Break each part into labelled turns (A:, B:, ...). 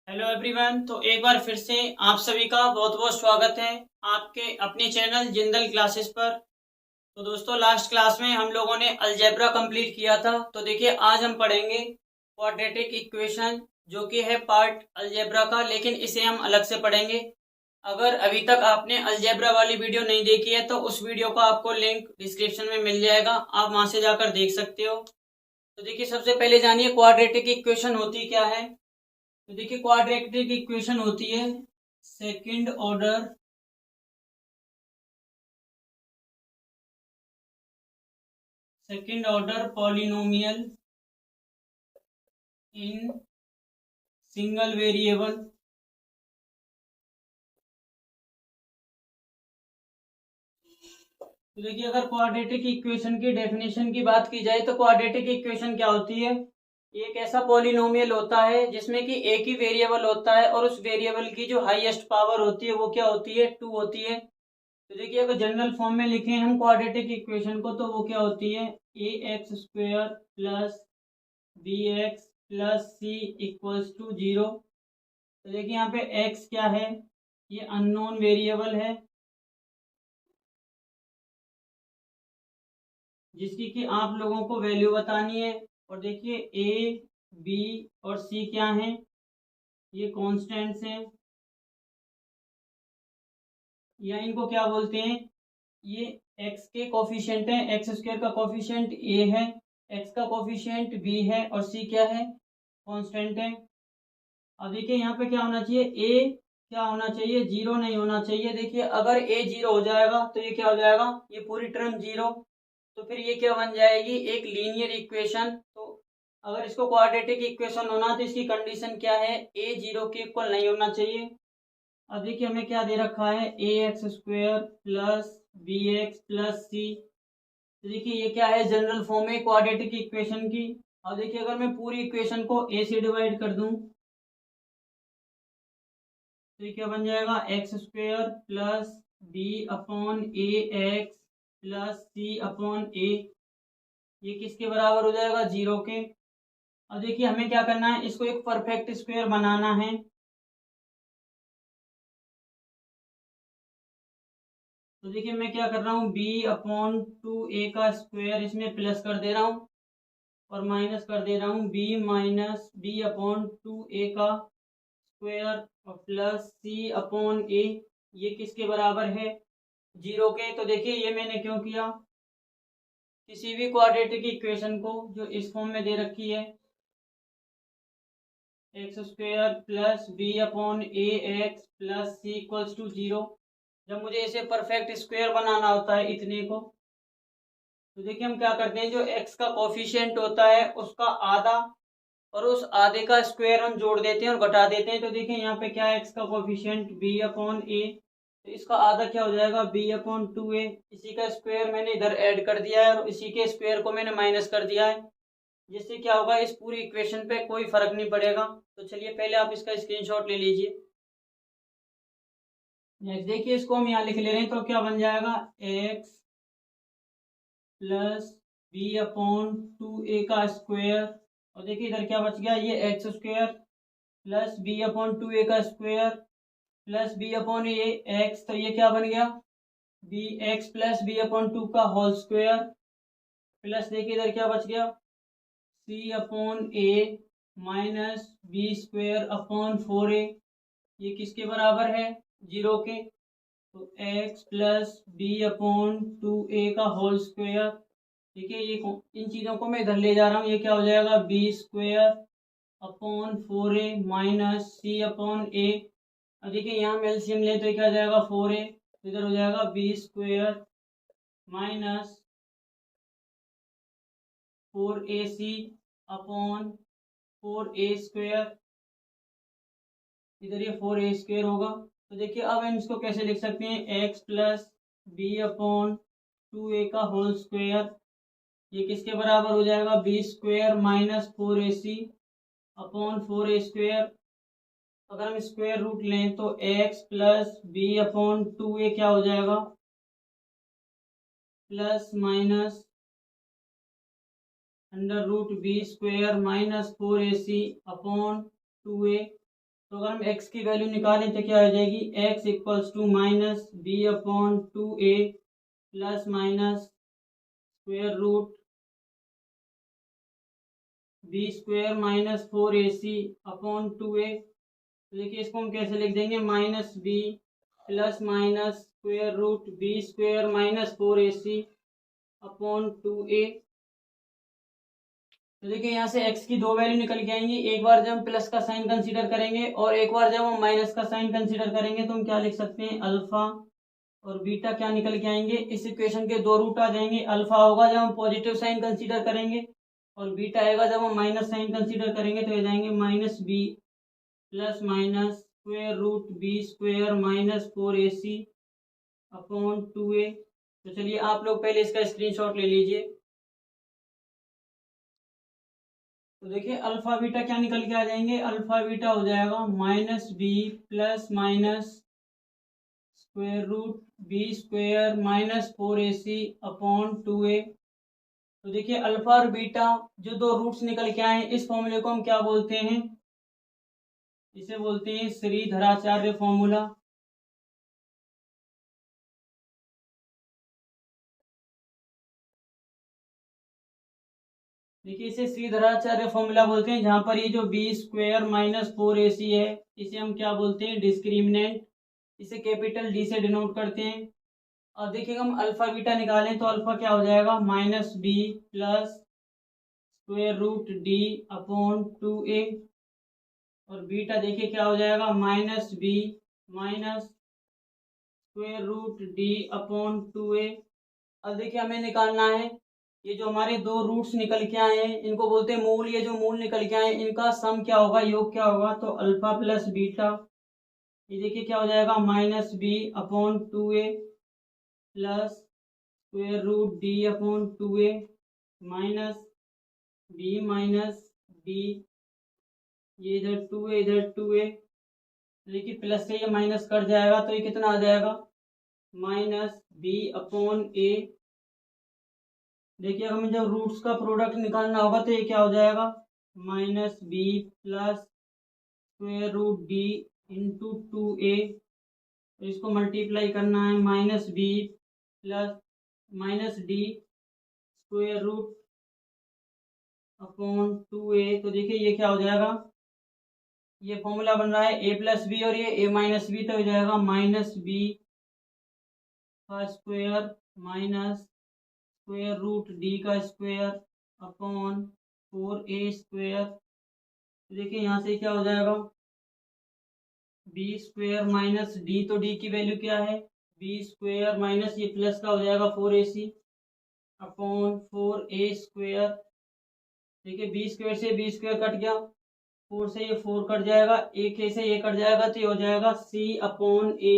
A: Hello everyone. तो एक बार फिर से आप सभी का बहुत बहुत स्वागत है आपके अपने चैनल जिंदल क्लासेस पर। तो दोस्तों, लास्ट क्लास में हम लोगों ने अलजेब्रा कंप्लीट किया था। तो देखिए, आज हम पढ़ेंगे क्वाड्रेटिक इक्वेशन, जो कि है पार्ट अलजेब्रा का, लेकिन इसे हम अलग से पढ़ेंगे। अगर अभी तक आपने अलजेब्रा वाली वीडियो नहीं देखी है तो उस वीडियो का आपको लिंक डिस्क्रिप्शन में मिल जाएगा, आप वहां से जाकर देख सकते हो। तो देखिए, सबसे पहले जानिए क्वाड्रेटिक इक्वेशन होती क्या है। तो देखिए, क्वाड्रेटिक इक्वेशन होती है second order polynomial in single variable. तो देखिए, अगर क्वाड्रेटिक इक्वेशन की डेफिनेशन की बात की जाए तो क्वाड्रेटिक इक्वेशन क्या होती है। एक ऐसा पॉलिनोमियल होता है जिसमें कि एक ही वेरिएबल होता है और उस वेरिएबल की जो हाईएस्ट पावर होती है वो क्या होती है, 2 होती है। तो देखिए, अगर जनरल फॉर्म में लिखें हम क्वाड्रेटिक इक्वेशन को तो वो क्या होती है, A x square plus B x plus C equals to 0। तो देखिए, यहाँ पे x क्या है, ये अननोन वेरिएबल है जिसकी कि आप लोगों को वैल्यू बतानी है। और देखिए, a b और c क्या हैं, ये कॉन्स्टेंट्स हैं, या इनको क्या बोलते हैं, ये x के कोफिशिएंट हैं। एक्स स्क्वायर का कोफिशिएंट a है, x का कोफिशिएंट b है और c क्या है, कांस्टेंट है। अब देखिए, यहाँ पे क्या होना चाहिए, a क्या होना चाहिए, 0 नहीं होना चाहिए। देखिए, अगर a 0 हो जाएगा तो ये क्या हो जाएगा, ये पूरी टर्म 0। तो फिर ये क्या बन जाएगी, एक लीनियर इक्वेशन। तो अगर इसको क्वाड्रेटिक इक्वेशन होना तो इसकी कंडीशन क्या है, a 0 के इक्वल नहीं होना चाहिए। अब देखिए, हमें क्या दे रखा है, A x square plus B x plus C. तो देखिए, ये क्या है, जनरल फॉर्म है क्वाड्रेटिक इक्वेशन की। अब देखिए, अगर मैं पूरी इक्वेशन को a से डिवाइड कर दूं तो ये क्या बन जाएगा, x square plus B upon A x plus C upon A. ये किसके बराबर हो जाएगा, 0 के। अब देखिए, हमें क्या करना है, इसको एक परफेक्ट स्क्वायर बनाना है। तो देखिए, मैं क्या कर रहा हूँ, बी अपॉन 2a का स्क्वायर इसमें प्लस कर दे रहा हूँ और माइनस कर दे रहा हूँ B minus B upon 2a का स्क्वायर और प्लस सी अपॉन ए। ये किसके बराबर है, 0 के। तो देखिए, ये मैंने क्यों किया, किसी भी क्वाड्रेटिक इक्वेशन को जो इस फॉर्म में दे रखी है, x square plus B upon A x plus C equals to 0, जब मुझे इसे परफेक्ट स्क्वायर बनाना होता है इतने को, तो देखिए हम क्या करते हैं, जो एक्स का कोफिशिएंट होता है उसका आधा और उस आधे का स्क्वायर हम जोड़ देते हैं और घटा देते हैं। तो देखिए, यहाँ पे क्या है, एक्स का कोफिशिएंट बी अपॉन ए, तो इसका आधा क्या हो जाएगा, बी अपॉन 2a। इसी का स्क्वायर मैंने इधर ऐड कर दिया है और इसी के स्क्वायर को मैंने माइनस कर दिया है, जिससे क्या होगा, इस पूरी इक्वेशन पे कोई फर्क नहीं पड़ेगा। तो चलिए, पहले आप इसका स्क्रीनशॉट ले लीजिए। नेक्स्ट देखिए, इसको हम यहाँ लिख ले रहे हैं तो क्या बन जाएगा, x plus B upon 2a का स्क्वायर। और देखिए, इधर क्या बच गया, ये x square plus B upon 2a का स्क्वायर प्लस बी अपॉन ए एक्स। तो ये क्या बन गया, b x plus B upon 2 का होल स्क्वायर प्लस देखिए इधर क्या बच गया, C upon A minus B square upon 4a। ये किसके बराबर है, 0 के। तो x plus B upon 2a का होल स्क्वायर। देखिए, ये इन चीज़ों को मैं इधर ले जा रहा हूँ, ये क्या हो जाएगा, B square upon 4a minus C upon A. अब देखिए, यहाँ में एलसीएम ले तो क्या हो जाएगा, 4a, इधर हो जाएगा B square minus 4ac upon 4a square, इधर ये 4a स्क्वायर होगा। तो देखिए, अब हम इसको कैसे लिख सकते हैं, x plus B upon 2a का होल स्क्वायर। ये किसके बराबर हो जाएगा, B square minus 4ac upon 4a square. अगर हम स्क्वायर रूट लें तो x plus B upon 2a क्या हो जाएगा, plus minus under root b square minus 4ac upon 2a। तो अगर हम x की वैल्यू निकालें तो क्या हो जाएगी, x equals to minus B upon 2a plus minus square root b square minus 4ac upon 2a। तो देखिए इसको हम कैसे लिख देंगे, minus B plus minus square root b square minus 4ac upon 2a। तो देखिए यहाँ से x की दो वैल्यू निकल के आएंगी, एक बार जब हम प्लस का साइन कंसीडर करेंगे और एक बार जब हम माइनस का साइन कंसीडर करेंगे, तो हम क्या लिख सकते हैं, अल्फा और बीटा क्या निकल के आएंगे, इस इक्वेशन के दो रूट आ जाएंगे। अल्फा होगा जब हम पॉजिटिव साइन कंसीडर करेंगे और बीटा आएगा जब हम माइनस साइन कंसीडर करेंगे, तो हो जाएंगे minus B plus minus square root b square minus 4ac upon 2a। तो चलिए आप लोग पहले इसका स्क्रीनशॉट ले लीजिए। तो देखिए अल्फा बीटा क्या निकल के आ जाएंगे, अल्फा बीटा हो जाएगा minus B plus minus square root b square minus 4ac upon 2a। तो देखिए अल्फा और बीटा जो दो रूट्स निकल के आए, इस फॉर्मूले को हम क्या बोलते हैं, इसे बोलते हैं श्रीधराचार्य फॉर्मूला। देखिए इसे श्रीधराचार्य फॉर्मूला बोलते हैं, जहां पर ये जो बी स्क्वेयर माइनस 4ac है, इसे हम क्या बोलते हैं, डिस्क्रिमिनेंट, इसे कैपिटल डी से डिनोट करते हैं। अब देखिए हम अल्फा बीटा निकालें तो अल्फा क्या हो जाएगा, minus B plus square root D upon 2a। और बीटा देखिए क्या हो जाएगा, minus b minus square root D upon 2a। अब देखिए हमें निकालना है, ये जो हमारे दो रूट्स निकल के आए हैं इनको बोलते हैं मूल। ये जो मूल निकल के आए हैं इनका सम क्या होगा, योग क्या होगा, तो अल्फा प्लस बीटा, ये देखिए क्या हो जाएगा, minus B upon 2a plus square root D upon 2a minus b minus d, ये इधर 2a इधर 2a, देखिए प्लस से ये माइनस कट जाएगा तो ये कितना आ जाएगा, माइनस बी अपॉन ए। देखिए हमें जब रूट्स का प्रोडक्ट निकालना होगा तो ये क्या हो जाएगा, minus B plus square root d into 2a। तो इसको मल्टीप्लाई करना है, minus B plus minus d square root upon 2a। तो देखिए ये क्या हो जाएगा, ये फॉर्मूला बन रहा है a प्लस बी और ये a माइनस बी, तो हो जाएगा माइनस बी का square minus square root d का स्क्वेयर अपॉन 4a स्क्वेयर। देखिए यहाँ से क्या हो जाएगा, बी स्क्वेयर माइनस डी, तो डी की वैल्यू क्या है, बी स्क्वेयर माइनस ये प्लस का हो जाएगा 4ac अपॉन 4a स्क्वेयर। देखिए बी स्क्वेयर से बी स्क्वेयर कट गया, 4 से ये 4 कट जाएगा, एक से ये कट जाएगा, तो ये हो जाएगा c अपॉन a।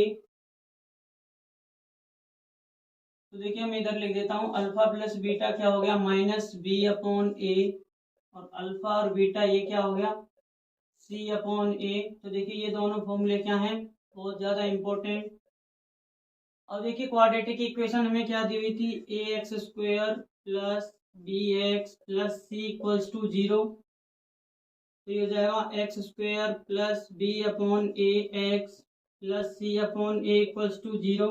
A: तो देखिए मैं इधर लिख देता हूँ, अल्फा प्लस बीटा क्या हो गया, माइनस बी अपॉन ए, और अल्फा और बीटा ये क्या हो गया, सी अपॉन ए। तो देखिए ये दोनों फॉर्मूले क्या हैं, बहुत ज़्यादा इंपॉर्टेंट। अब देखिए क्वाड्रेटिक इक्वेशन हमें क्या दी हुई थी, A x square plus B x plus C equals to 0। तो ये हो जाएगा x square plus B upon A x plus C upon A equals to 0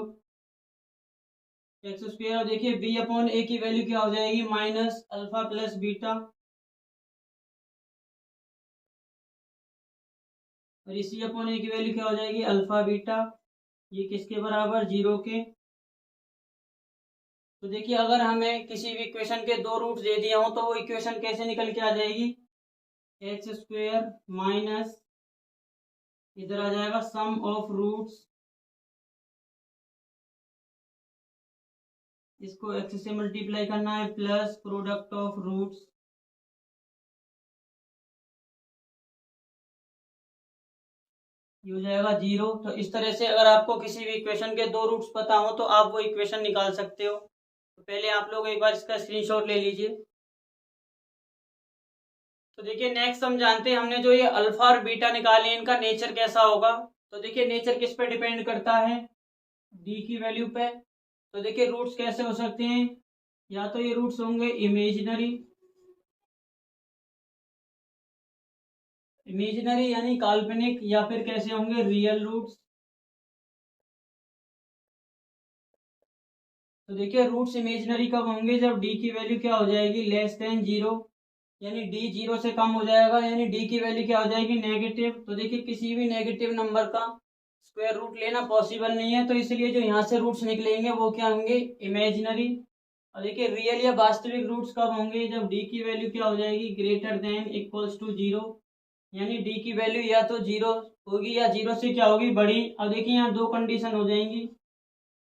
A: x square. और देखिए बी अपॉन ए की वैल्यू क्या हो जाएगी, माइनस अल्फा प्लस बीटा, और इसी अपॉन ए की वैल्यू क्या हो जाएगी, अल्फा बीटा, ये किसके बराबर, 0 के। तो देखिए अगर हमें किसी भी इक्वेशन के दो रूट्स दे दिए हों तो वो इक्वेशन कैसे निकल के आ जाएगी, एक्स स्क्वेयर माइनस इधर आ जाएगा सम ऑफ रूट्स, इसको एक्स से मल्टीप्लाई करना है, प्लस प्रोडक्ट ऑफ रूट्स, ये हो जाएगा 0। तो इस तरह से अगर आपको किसी भी इक्वेशन के दो रूट्स पता हो तो आप वो इक्वेशन निकाल सकते हो। तो पहले आप लोग एक बार इसका स्क्रीनशॉट ले लीजिए। तो देखिए नेक्स्ट हम जानते हैं, हमने जो ये अल्फा और बीटा निकाले इनका नेचर कैसा होगा। तो देखिए नेचर किस पे डिपेंड करता है, डी की वैल्यू पे। तो देखिए रूट्स कैसे हो सकते हैं, या तो ये रूट्स होंगे इमेजिनरी, इमेजिनरी यानी काल्पनिक, या फिर कैसे होंगे रियल रूट्स। तो देखिए रूट्स इमेजिनरी कब होंगे, जब डी की वैल्यू क्या हो जाएगी लेस देन जीरो, यानी डी जीरो से कम हो जाएगा, यानी डी की वैल्यू क्या हो जाएगी नेगेटिव। तो देखिए किसी भी नेगेटिव नंबर का स्क्वायर रूट लेना पॉसिबल नहीं है, तो इसलिए जो यहाँ से रूट्स निकलेंगे वो क्या होंगे इमेजिनरी। और देखिए रियल या वास्तविक रूट्स कब होंगे, जब डी की वैल्यू क्या हो जाएगी greater than equals to zero, यानी डी की वैल्यू या तो जीरो होगी या जीरो से क्या होगी बड़ी। अब देखिए यहाँ दो कंडीशन हो जाएंगी,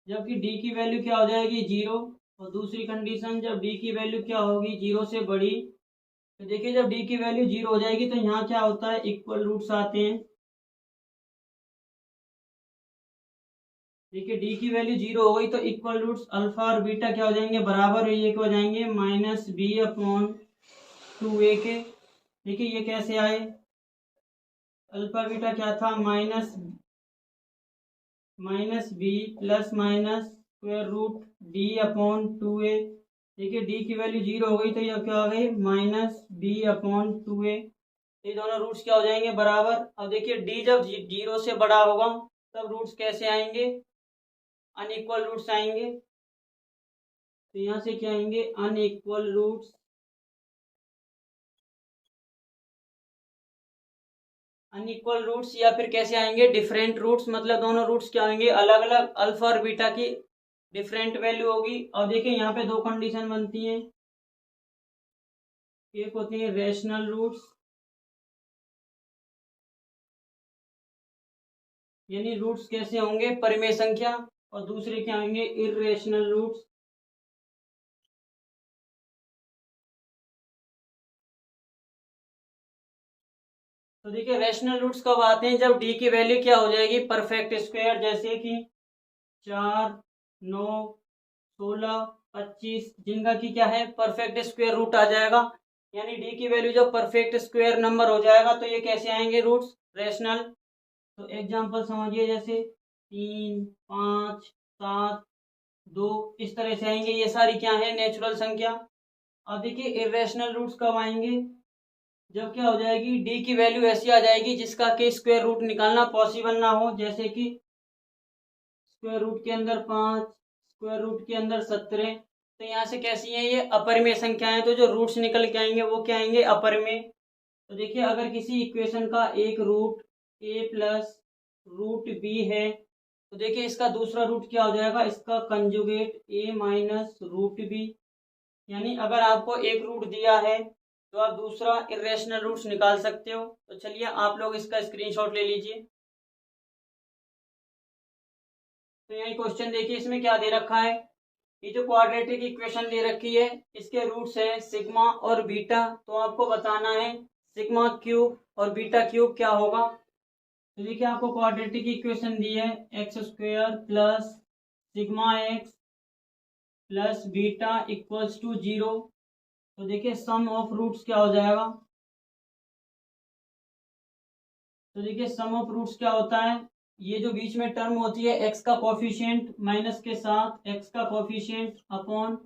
A: जबकि डी की वैल्यू क्या हो जाएगी जीरो, और दूसरी कंडीशन जब डी की वैल्यू क्या होगी जीरो से बड़ी। तो देखिए जब डी की वैल्यू जीरो हो जाएगी तो यहाँ क्या होता है इक्वल रूट्स आते हैं। देखिए डी की वैल्यू जीरो हो गई तो इक्वल रूट्स अल्फा और बीटा क्या हो जाएंगे बराबर, ये क्या हो जाएंगे minus B upon two A के। देखिए ये कैसे आए, अल्फा बीटा क्या था minus B plus minus square root D upon two A. देखिए डी की वैल्यू जीरो हो गई तो यह क्या आ गई माइनस बी अपॉन टू ए। ये दोनों रूट्स क्या हो जाएंगे बराबर। अब देखिए डी जब जीरो से बड़ा होगा तब रूट्स कैसे आएंगे अनइक्वल रूट्स आएंगे। तो यहाँ से क्या आएंगे अनइक्वल रूट्स, अनइक्वल रूट्स या फिर कैसे आएंगे डिफरेंट रूट्स, मतलब दोनों रूट्स क्या होंगे अलग अलग, अल्फा और बीटा की डिफरेंट वैल्यू होगी। और देखिए यहाँ पे दो कंडीशन बनती हैं, एक होती है रेशनल रूट्स, यानी रूट्स कैसे होंगे परिमेय संख्या, और दूसरे क्या होंगे इर्रेशनल रूट्स। तो देखिए रैशनल रूट्स कब आते हैं, जब डी की वैल्यू क्या हो जाएगी परफेक्ट स्क्वायर, जैसे कि 4, 9, 16, 25, जिनका की क्या है परफेक्ट स्क्वायर रूट आ जाएगा। यानी डी की वैल्यू जब परफेक्ट स्क्वायर नंबर हो जाएगा तो ये कैसे आएंगे रूट्स रैशनल। तो एग्जांपल समझिए जैसे 3, 5, 7, 2 इस तरह से आएंगे, ये सारी क्या है नेचुरल संख्या। अब देखिए इरेशनल रूट्स कब आएंगे, जब क्या हो जाएगी डी की वैल्यू ऐसी आ जाएगी जिसका के स्क्वायर रूट निकालना पॉसिबल ना हो, जैसे कि स्क्वायर रूट के अंदर 5, स्क्वायर रूट के अंदर 17। तो यहाँ से कैसी है ये अपरिमेय संख्याएं, तो जो रूट्स निकल के आएंगे वो क्या आएंगे अपरिमेय। तो देखिए अगर किसी इक्वेशन का एक रूट ए प्लस रूट बी है तो देखिए इसका दूसरा रूट क्या हो जाएगा इसका कंजुगेट ए माइनस रूट बी। यानी अगर आपको एक रूट दिया है तो आप दूसरा इरेशनल रूट्स निकाल सकते हो। तो चलिए आप लोग इसका स्क्रीनशॉट ले लीजिए। तो यही क्वेश्चन देखिए इसमें क्या दे रखा है, ये जो क्वाड्रेटिक इक्वेशन दे रखी है इसके रूट्स है सिग्मा और बीटा। तो आपको बताना है सिग्मा क्यूब और बीटा क्यूब क्या होगा। तो देखिए आपको क्वाड्रेटिक इक्वेशन दी है x square plus sigma x plus beta equals to zero. तो देखिए सम ऑफ रूट्स क्या हो जाएगा, तो देखिए सम ऑफ रूट्स क्या होता है, ये जो बीच में टर्म होती है एक्स का कोफिशिएंट माइनस के साथ एक्स का कोफिशिएंट अपॉन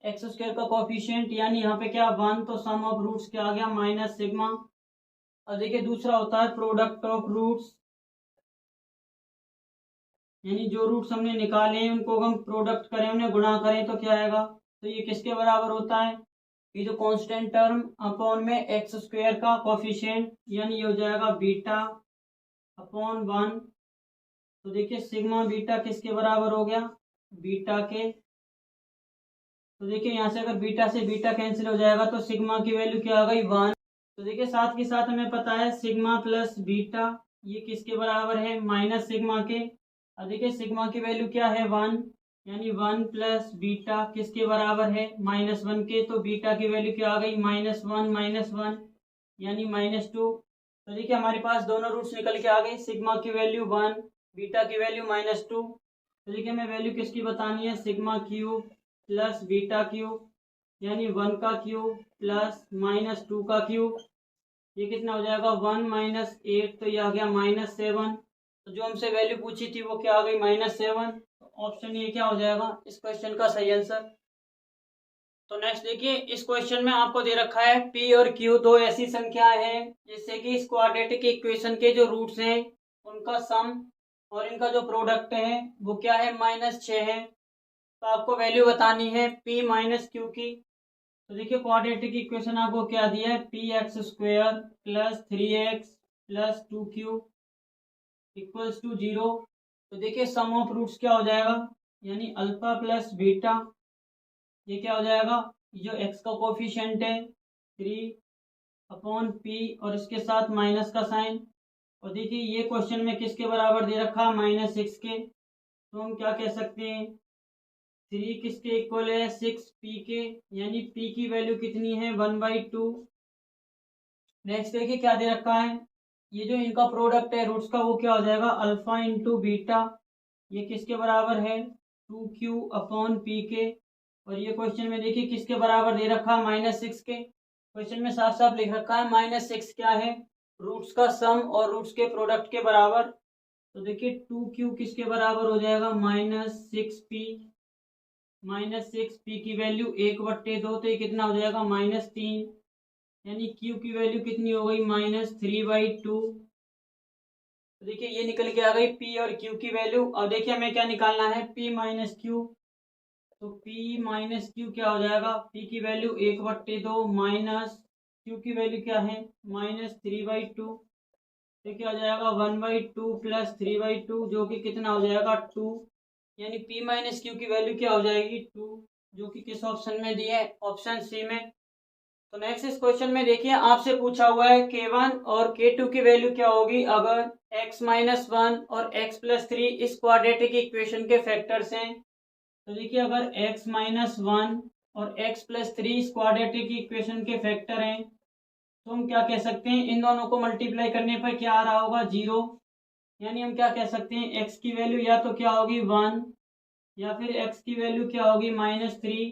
A: एक्स स्क्वायर का कोफिशिएंट, यानी यहाँ पे क्या 1, तो सम ऑफ रूट्स क्या आ गया माइनस सिग्मा। और देखिए दूसरा होता है प्रोडक्ट ऑफ रूट्स, यानी जो रूट्स हमने निकाले हैं उनको हम प्रोडक्ट करें उन्हें गुणा करें तो क्या आएगा, तो ये किसके बराबर होता है ये जो कांस्टेंट टर्म अपॉन में एक्स स्क्वायर का कोफिशिएंट, यानी ये हो जाएगा बीटा अपॉन 1। तो देखिए सिग्मा बीटा किसके बराबर हो गया बीटा के। तो देखिए यहाँ से अगर बीटा से बीटा कैंसिल हो जाएगा तो सिग्मा की वैल्यू क्या आ गई 1। तो देखिए साथ के साथ हमें पता है सिग्मा प्लस बीटा ये किसके बराबर है माइनस सिग्मा के। अब देखिए सिग्मा की वैल्यू क्या है 1, यानी 1 प्लस बीटा किसके बराबर है -1 के। तो बीटा की वैल्यू क्या आ गई -1 यानी -2। तो देखिए हमारे पास दोनों रूट्स निकल के आ गए, सिग्मा की वैल्यू 1 बीटा की वैल्यू -2। तो देखिए हमें वैल्यू किसकी बतानी है sigma cube plus beta cube, यानी 1 का क्यूब प्लस -2 का क्यूब। ये कितना हो जाएगा 1 - 8, तो ये आ गया -7। तो जो हमसे वैल्यू पूछी थी वो क्या आ गई -7। तो ऑप्शन ये क्या हो जाएगा इस क्वेश्चन का सही आंसर। तो नेक्स्ट देखिए, इस क्वेश्चन में आपको दे रखा है पी और क्यू दो ऐसी संख्याएं हैं जिससे कि इस क्वाड्रेटिक इक्वेशन के जो रूट्स हैं उनका सम और इनका जो प्रोडक्ट है वो क्या है, -6 है। तो आपको वैल्यू बतानी है पी माइनस क्यू की। तो देखिए क्वाड्रेटिक इक्वेशन आपको क्या दिया है, p x square plus 3x plus 2q equals to 0। तो देखिए सम ऑफ रूट्स क्या हो जाएगा, यानी अल्फा प्लस बीटा, ये क्या हो जाएगा, जो एक्स का कोफिशिएंट है 3/p और इसके साथ माइनस का साइन। और देखिए ये क्वेश्चन में किसके बराबर दे रखा है, -6 के। तो हम क्या कह सकते हैं, 3 किसके इक्वल है, 6p के, यानी p की वैल्यू कितनी है, 1/2। नेक्स्ट देखिए क्या दे रखा है, ये जो इनका प्रोडक्ट है रूट्स का वो क्या हो जाएगा, अल्फा इंटू बीटा, ये किसके बराबर है, 2q/p के। और ये क्वेश्चन में देखिए किसके बराबर दे रखा है, -6 के। क्वेश्चन में साफ साफ लिख रखा है -6 क्या है, रूट्स का सम और रूट्स के प्रोडक्ट के बराबर। तो देखिए 2q किसके बराबर हो जाएगा, -6p। -6p की वैल्यू 1/2, तो ये कितना हो जाएगा, -3, यानी q की वैल्यू कितनी हो गई, -3/2। तो देखिए ये निकल के आ गई p और q की वैल्यू। अब देखिए हमें क्या निकालना है, p माइनस क्यू। तो p माइनस क्यू क्या हो जाएगा, p की वैल्यू 1/2 माइनस q की वैल्यू क्या है, -3/2। तो क्या हो जाएगा, 1/2 प्लस 3/2, जो कि कितना हो जाएगा, 2। यानी p माइनस क्यू की वैल्यू क्या हो जाएगी, 2, जो कि किस ऑप्शन में दी है, ऑप्शन सी में। तो नेक्स्ट इस क्वेश्चन में देखिए आपसे पूछा हुआ है k1 और k2 की वैल्यू क्या होगी अगर x-1 और x+3 इस क्वाड्रेटिक इक्वेशन के फैक्टर्स हैं। तो देखिए अगर x-1 और x+3 इस क्वाड्रेटिक इक्वेशन के फैक्टर हैं तो हम क्या कह सकते हैं, इन दोनों को मल्टीप्लाई करने पर क्या आ रहा होगा, 0। यानी हम क्या कह सकते हैं, x की वैल्यू या तो क्या होगी 1 या फिर x की वैल्यू क्या होगी, -3।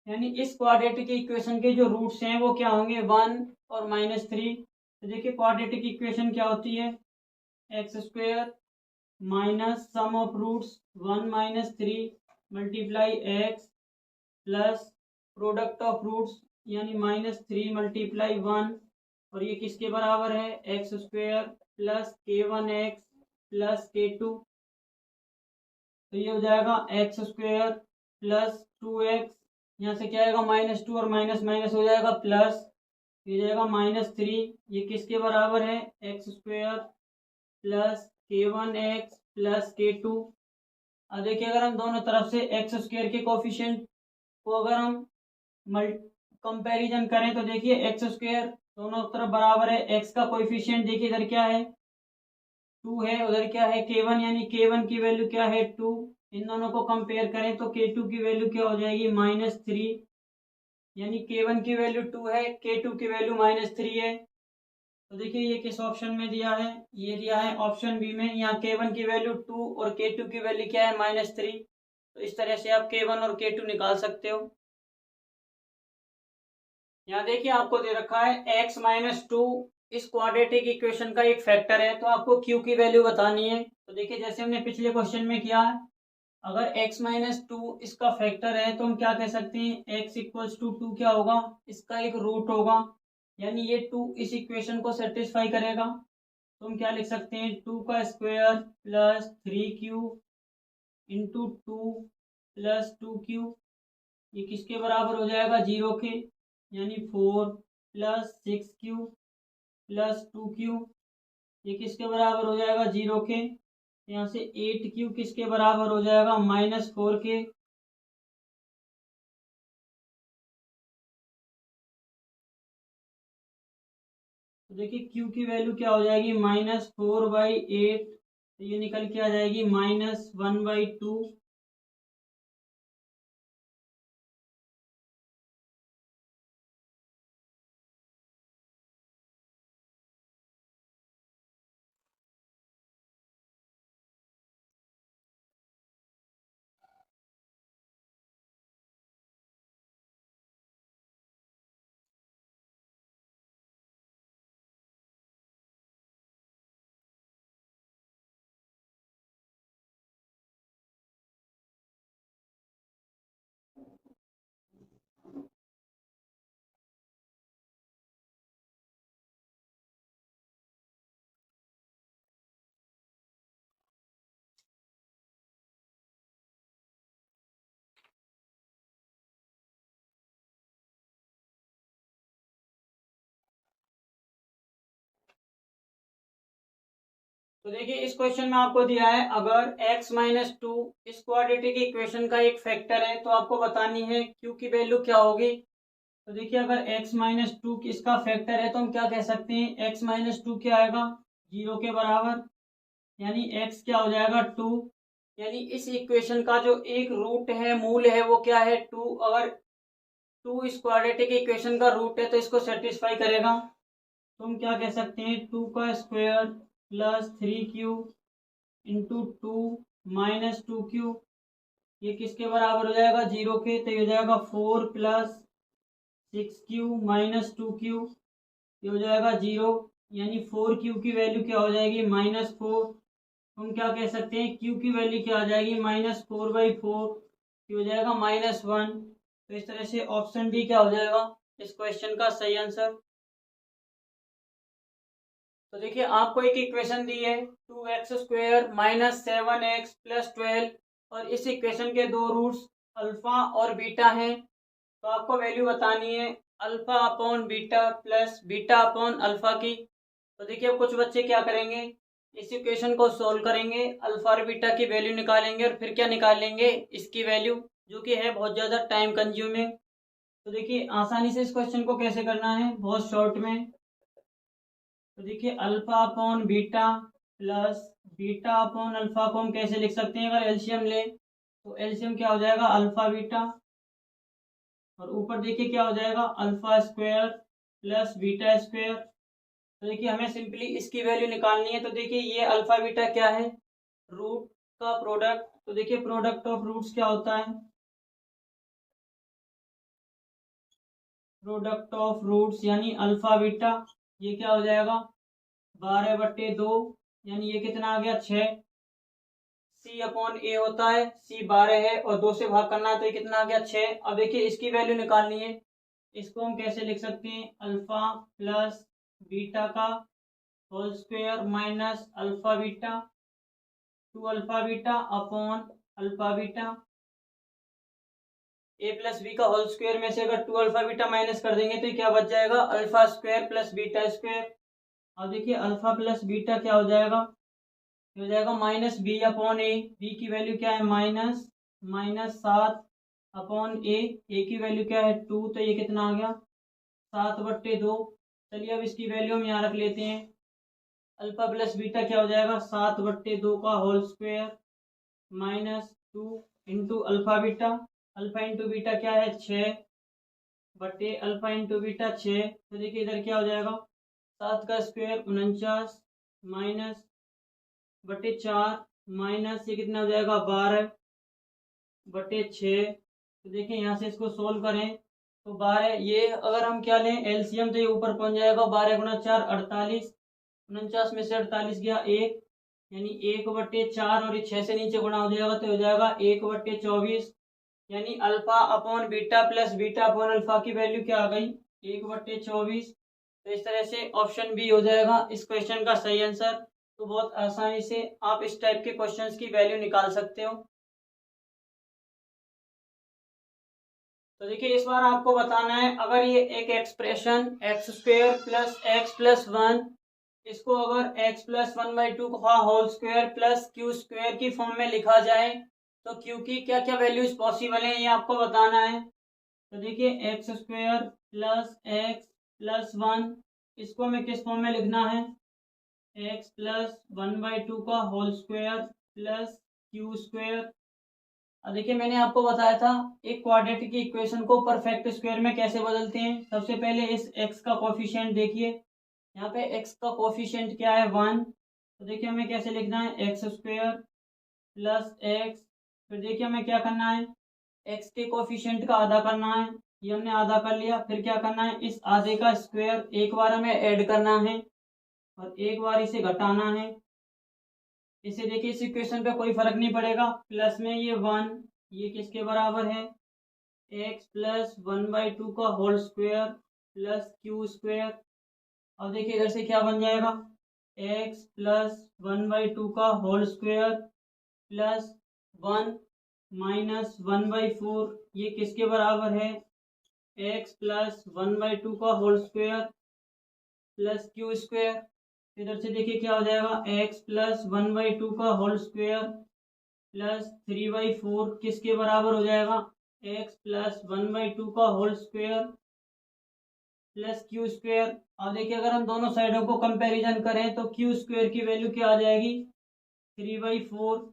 A: यानी इस क्वाड्रेटिक इक्वेशन के जो रूट्स हैं वो क्या होंगे, 1 और -3। तो देखिए क्वाड्रेटिक इक्वेशन क्या होती है, x² minus sum of roots 1 - 3 multiply x plus product of roots यानी -3 मल्टीप्लाई 1। और ये किसके बराबर है, x² plus k1x plus k2। तो ये हो जाएगा x² प्लस 2x, यहाँ से क्या आएगा, -2 और माइनस माइनस हो जाएगा प्लस, ये जाएगा -3। ये किसके बराबर है, x² plus k1x plus k2। अब देखिए अगर हम दोनों तरफ से x² के कोफिशिएंट को अगर हम कंपैरिजन करें तो देखिए x² दोनों तरफ बराबर है, x का कोफिशिएंट देखिए इधर क्या है, 2 है, उधर क्या है, k1, यानी k1 की वैल्यू क्या है, 2। इन दोनों को कंपेयर करें तो k2 की वैल्यू क्या हो जाएगी, -3। यानी k1 की वैल्यू 2 है, k2 की वैल्यू -3 है। तो देखिए ये किस ऑप्शन में दिया है, ये दिया है ऑप्शन बी में। यहाँ k1 की वैल्यू 2 और k2 की वैल्यू क्या है, -3। तो इस तरह से आप k1 और k2 निकाल सकते हो। यहाँ देखिए आपको दे रखा है x-2 इस क्वाड्रेटिक इक्वेशन का एक फैक्टर है, तो आपको q की वैल्यू बतानी है। तो देखिए जैसे हमने पिछले क्वेश्चन में किया है, अगर x-2 इसका फैक्टर है तो हम क्या कह सकते हैं, x = 2 क्या होगा, इसका एक रूट होगा, यानी ये 2 इस इक्वेशन को सेटिस्फाई करेगा। तो हम क्या लिख सकते हैं, 2 का square plus 3q into 2 plus 2q, ये किसके बराबर हो जाएगा, 0 के, यानी 4 प्लस 6q प्लस 2q, ये किसके बराबर हो जाएगा, 0 के। यहाँ से 8q किसके बराबर हो जाएगा, -4 के। तो देखिए q की वैल्यू क्या हो जाएगी, -4/8। तो ये निकल के आ जाएगी -1/2। तो देखिए इस क्वेश्चन में आपको दिया है अगर x माइनस टू इस क्वाड्रेटिक इक्वेशन का एक फैक्टर है तो आपको बतानी है q की वैल्यू क्या होगी। तो देखिए अगर x माइनस टू इसका फैक्टर है तो हम क्या कह सकते हैं, x माइनस टू क्या आएगा, 0 के बराबर, यानी x क्या हो जाएगा 2। यानी इस इक्वेशन का जो एक रूट है, मूल है, वो क्या है 2। अगर 2 इस क्वाड्रेटिक इक्वेशन का रूट है तो इसको सेटिस्फाई करेगा। तो हम क्या कह सकते हैं, 2 का square plus 3q into 2 minus 2q, ये किसके बराबर हो जाएगा, 0 के। तो ये हो जाएगा 4 प्लस 6q माइनस 2q, ये हो जाएगा 0। यानी 4q की वैल्यू क्या हो जाएगी, -4। हम क्या कह सकते हैं, q की वैल्यू क्या आ जाएगी, -4/4, ये हो जाएगा -1। तो इस तरह से ऑप्शन डी क्या हो जाएगा इस क्वेश्चन का सही आंसर। तो देखिए आपको एक इक्वेशन दी है 2x² माइनस 7x प्लस 12 और इस इक्वेशन के दो रूट्स अल्फा और बीटा हैं। तो आपको वैल्यू बतानी है alpha upon beta plus beta upon alpha की। तो देखिए अब कुछ बच्चे क्या करेंगे, इस इक्वेशन को सोल्व करेंगे, अल्फा और बीटा की वैल्यू निकालेंगे और फिर क्या निकालेंगे, इसकी वैल्यू, जो कि है बहुत ज़्यादा टाइम कंज्यूमिंग। तो देखिए आसानी से इस क्वेश्चन को कैसे करना है, बहुत शॉर्ट में। तो देखिए alpha upon beta plus beta upon alpha को हम कैसे लिख सकते हैं, अगर एलसीएम ले तो एलसीएम क्या हो जाएगा, अल्फा बीटा, और ऊपर देखिए क्या हो जाएगा, alpha square plus beta square. तो देखिए हमें सिंपली इसकी वैल्यू निकालनी है। तो देखिए ये अल्फा बीटा क्या है, रूट का प्रोडक्ट। तो देखिए प्रोडक्ट ऑफ रूट्स क्या होता है, प्रोडक्ट ऑफ रूट्स यानी अल्फा बीटा, ये क्या हो जाएगा 12/2, यानी ये कितना आ गया 6। सी अपॉन ए होता है, सी 12 है और 2 से भाग करना है, तो ये कितना आ गया 6। अब देखिए इसकी वैल्यू निकालनी है, इसको हम कैसे लिख सकते हैं, अल्फा प्लस बीटा का whole square minus alpha beta, 2 alpha beta upon alpha beta, A plus B का होल स्क्वायर में से अगर 2 अल्फा बीटा माइनस कर देंगे तो क्या बच जाएगा, alpha square plus beta square. अब देखिए अल्फा प्लस बीटा क्या हो जाएगा, हो जाएगा माइनस बी अपॉन ए, बी की वैल्यू क्या है -7 अपॉन ए की वैल्यू क्या है 2, तो ये कितना आ गया 7/2। चलिए अब इसकी वैल्यू हम यहाँ रख लेते हैं, अल्फा प्लस बीटा क्या हो जाएगा 7/2 का whole square -2 into alpha beta, alpha into beta क्या है 6 अल्फा इंटू बीटा 6। तो देखिए इधर क्या हो जाएगा, 7 का स्क्वायर 49 माइनस 4 माइनस ये कितना हो जाएगा 12/6। तो देखिए यहाँ से इसको सोल्व करें तो 12, ये अगर हम क्या लें एलसीएम तो ये ऊपर पहुंच जाएगा, 12 गुना 4 48, 49 में से 48 गया 1, यानी 1/4 और ये 6 से नीचे गुणा हो जाएगा तो हो जाएगा 1/24। यानी alpha upon beta plus beta upon alpha की वैल्यू क्या आ गई 1/24। तो इस तरह से ऑप्शन बी हो जाएगा इस क्वेश्चन का सही आंसर। तो बहुत आसानी से आप इस टाइप के क्वेश्चंस की वैल्यू निकाल सकते हो। तो देखिए इस बार आपको बताना है अगर ये एक expression x² plus x plus 1, इसको अगर x प्लस 1/2 का होल स्क्वायर प्लस q² की फॉर्म में लिखा जाए तो q की क्या क्या वैल्यूज पॉसिबल है ये आपको बताना है। तो देखिए x² प्लस x प्लस 1, इसको हमें किस फॉर्म में लिखना है, x प्लस 1/2 का होल स्क्वायर प्लस q²। अब देखिए मैंने आपको बताया था एक क्वाड्रेटिक इक्वेशन को परफेक्ट स्क्वायर में कैसे बदलते हैं। सबसे पहले इस x का कोफिशिएंट देखिए, यहाँ पे x का कोफिशिएंट क्या है 1। तो देखिए हमें कैसे लिखना है x² प्लस x, फिर देखिए हमें क्या करना है x के कोफिशिएंट का आधा करना है, ये हमने आधा कर लिया। फिर क्या करना है इस आधे का स्क्वायर एक बार हमें ऐड करना है और एक बार इसे घटाना है। इसे देखिए इस इक्वेशन पे कोई फर्क नहीं पड़ेगा, प्लस में ये 1, ये किसके बराबर है x प्लस 1/2 का होल स्क्वायर प्लस q²। अब देखिए इधर से क्या बन जाएगा x प्लस 1/2 का होल स्क्वायर प्लस 1 माइनस 1/4, ये किसके बराबर है x प्लस 1/2 का होल स्क्वायर प्लस q²। इधर से देखिए क्या हो जाएगा, एक्स प्लस 1/2 का होल स्क्वायर प्लस 3/4 किसके बराबर हो जाएगा, एक्स प्लस 1/2 का whole square plus q square. अब देखिए अगर हम दोनों साइडों को कंपैरिजन करें तो क्यू स्क्वायर की वैल्यू क्या आ जाएगी, 3/4।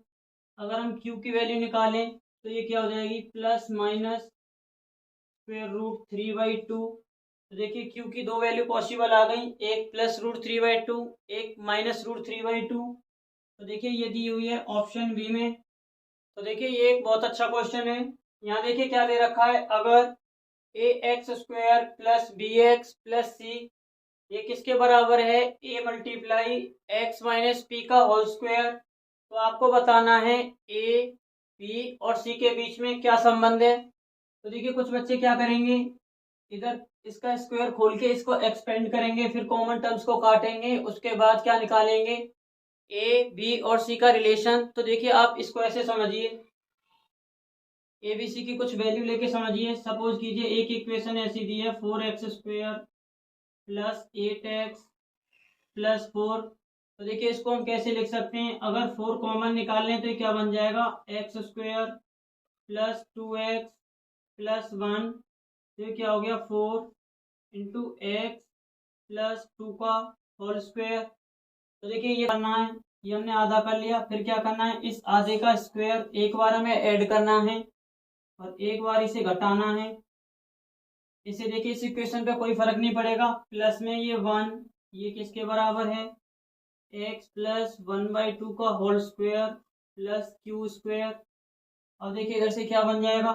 A: अगर हम क्यू की वैल्यू निकालें तो ये क्या हो जाएगी, प्लस माइनस स्क्वायर रूट 3/2। तो देखिए क्यू की दो वैल्यू पॉसिबल आ गई, एक प्लस रूट 3/2, एक माइनस रूट 3/2। तो देखिए ये दी हुई है ऑप्शन बी में। तो देखिए ये एक बहुत अच्छा क्वेश्चन है। यहाँ देखिए क्या दे रखा है, अगर A x square plus B x plus C ये किसके बराबर है, A multiply x minus P का होल स्क्वायर। तो आपको बताना है ए बी और सी के बीच में क्या संबंध है। तो देखिए कुछ बच्चे क्या करेंगे, इधर इसका स्क्वायर खोल के इसको एक्सपेंड करेंगे, फिर कॉमन टर्म्स को काटेंगे, उसके बाद क्या निकालेंगे, ए बी और सी का रिलेशन। तो देखिए आप इसको ऐसे समझिए, ए बी सी की कुछ वैल्यू लेके समझिए। सपोज कीजिए एक इक्वेशन ऐसी दी है, 4x² प्लस 8x प्लस 4। तो देखिए इसको हम कैसे लिख सकते हैं, अगर 4 कॉमन निकाल लें तो ये क्या बन जाएगा, x² प्लस 2x प्लस 1। तो ये क्या हो गया, 4 इंटू एक्स प्लस 2 का होल स्क्वायर। तो देखिए ये करना है, ये हमने आधा कर लिया, फिर क्या करना है, इस आधे का स्क्वायर एक बार हमें ऐड करना है और एक बार इसे घटाना है। इसे देखिए इस इक्वेशन पे कोई फर्क नहीं पड़ेगा, प्लस में ये 1, ये किसके बराबर है, एक्स प्लस 1/2 का whole square plus q square. अब देखिए इधर से क्या बन जाएगा,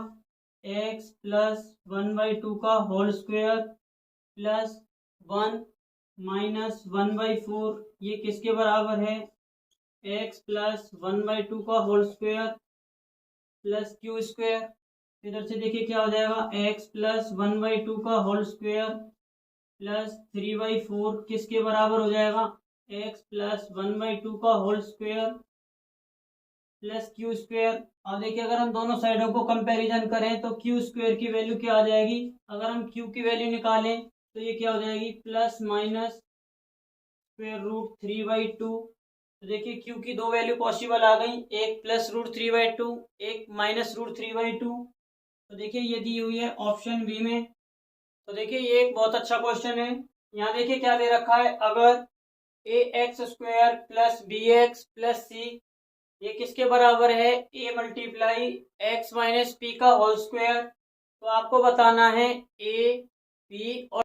A: एक्स प्लस 1/2 का होल स्क्वायर प्लस 1 माइनस 1/4 ये किसके बराबर है, एक्स प्लस 1/2 का whole square plus q square. इधर से देखिए क्या हो जाएगा, एक्स प्लस 1/2 का होल स्क्वायर प्लस 3/4 किसके बराबर हो जाएगा, एक्स प्लस 1/2 का whole square plus q square. अब देखिए अगर हम दोनों साइडों को कंपैरिजन करें तो क्यू स्क्वायर की वैल्यू क्या आ जाएगी, अगर हम क्यू की वैल्यू निकालें तो ये क्या हो जाएगी, प्लस माइनस स्क्वायर रूट 3/2। तो देखिए क्यू की दो वैल्यू पॉसिबल आ गई, एक प्लस रूट 3/2, एक माइनस रूट 3/2। तो देखिए ये दी हुई है ऑप्शन बी में। तो देखिए ये एक बहुत अच्छा क्वेश्चन है। यहाँ देखिए क्या दे रखा है, अगर A x square plus B x plus C ये किसके बराबर है, A multiply x minus P का होल स्क्वायर। तो आपको बताना है ए बी और